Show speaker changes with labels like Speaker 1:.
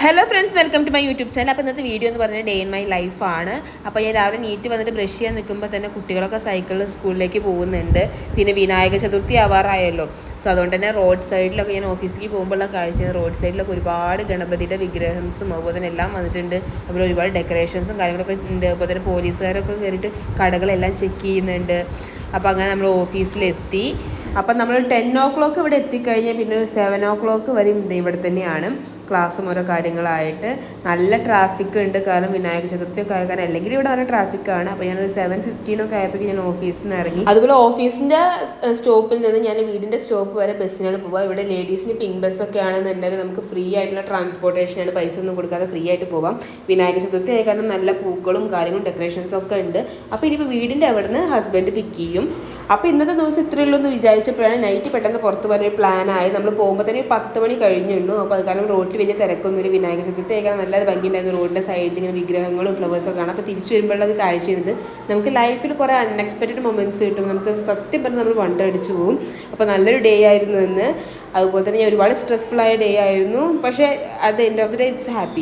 Speaker 1: Hello friends, welcome to my YouTube channel. അപ്പോൾ ഇന്നത്തെ video എന്ന് പറഞ്ഞാൽ ഡേ ഇൻ മൈ ലൈഫാണ്. അപ്പോൾ ഞാൻ രാവിലെ നീറ്റ് വന്നിട്ട് ബ്രഷ് ചെയ്യാൻ നിൽക്കുമ്പോൾ തന്നെ കുട്ടികളൊക്കെ സൈക്കിളിൽ സ്കൂളിലേക്ക് പോകുന്നുണ്ട്. പിന്നെ വിനായക ചതുർത്ഥി ആവാറായല്ലോ. സോ അതുകൊണ്ട് തന്നെ റോഡ് സൈഡിലൊക്കെ ഞാൻ ഓഫീസിലേക്ക് പോകുമ്പോഴുള്ള കാഴ്ച, റോഡ് സൈഡിലൊക്കെ ഒരുപാട് ഗണപതിയുടെ വിഗ്രഹംസും അതുപോലെ തന്നെ എല്ലാം വന്നിട്ടുണ്ട്. അതുപോലെ ഒരുപാട് ഡെക്കറേഷൻസും കാര്യങ്ങളൊക്കെ ഉണ്ട്. അതുപോലെ തന്നെ പോലീസുകാരൊക്കെ കയറിയിട്ട് കടകളെല്ലാം ചെക്ക് ചെയ്യുന്നുണ്ട്. അപ്പോൾ അങ്ങനെ നമ്മൾ ഓഫീസിലെത്തി. അപ്പം നമ്മൾ 10 o'clock ഇവിടെ എത്തിക്കഴിഞ്ഞാൽ പിന്നെ ഒരു 7 o'clock വരെയും ഇവിടെ തന്നെയാണ് ക്ലാസ്സും ഓരോ കാര്യങ്ങളായിട്ട്. നല്ല ട്രാഫിക് ഉണ്ട്, കാരണം വിനായക ചതുർത്ഥിയൊക്കെ ആയ കാരണം. അല്ലെങ്കിൽ ഇവിടെ നല്ല ട്രാഫിക്കാണ്. അപ്പോൾ ഞാനൊരു 7:15 ആയപ്പോൾ ഞാൻ ഓഫീസിൽ നിന്ന് ഇറങ്ങി. അതുപോലെ ഓഫീസിൻ്റെ സ്റ്റോപ്പിൽ നിന്ന് ഞാൻ വീടിൻ്റെ സ്റ്റോപ്പ് വരെ ബസ്സിനാണ് പോവുക. ഇവിടെ ലേഡീസിന് പിങ്ക് ബസ്സൊക്കെ ആണെന്നുണ്ടെങ്കിൽ നമുക്ക് ഫ്രീ ആയിട്ടുള്ള ട്രാൻസ്പോർട്ടേഷനാണ്, പൈസ ഒന്നും കൊടുക്കാതെ ഫ്രീ ആയിട്ട് പോവാം. വിനായക ചതുർത്ഥി ആയ കാരണം നല്ല പൂക്കളും കാര്യങ്ങളും ഡെക്കറേഷൻസും ഒക്കെ ഉണ്ട്. അപ്പോൾ ഇനിയിപ്പോൾ വീടിൻ്റെ അവിടെ നിന്ന് ഹസ്ബൻഡ് പിക്ക് ചെയ്യും. അപ്പോൾ ഇന്നത്തെ ദിവസം ഇത്രയേ ഉള്ളൂ എന്ന് വിചാരിച്ചപ്പോഴാണ് നൈറ്റ് പെട്ടെന്ന് പുറത്ത് പോകാനൊരു പ്ലാനായി. നമ്മൾ പോകുമ്പോൾ തന്നെ 10 മണി കഴിഞ്ഞുള്ളൂ. അപ്പോൾ അത് കാരണം റോഡിൽ വലിയ തിരക്കൊന്നുമില്ല. വിനായക ചതുർത്ഥി ആക്കാൻ നല്ലൊരു ഭംഗിയുണ്ടായിരുന്നു. റോഡിൻ്റെ സൈഡിൽ ഇങ്ങനെ വിഗ്രഹങ്ങളും ഫ്ലവേഴ്സൊക്കെ കാണാം. അപ്പോൾ തിരിച്ചു വരുമ്പോഴുള്ള അത് കാഴ്ചയുണ്ട്. നമുക്ക് ലൈഫിൽ കുറേ അൺഎക്സ്പെക്റ്റഡ് മൊമെൻറ്റ്സ് കിട്ടും. നമുക്ക് സത്യം പറഞ്ഞാൽ നമ്മൾ വണ്ടർ അടിച്ചു പോകും. അപ്പോൾ നല്ലൊരു ഡേ ആയിരുന്നു ഇന്ന്. അതുപോലെ തന്നെ ഒരുപാട് സ്ട്രെസ്ഫുൾ ആയ ഡേ ആയിരുന്നു. പക്ഷേ at the end of the day it's happy.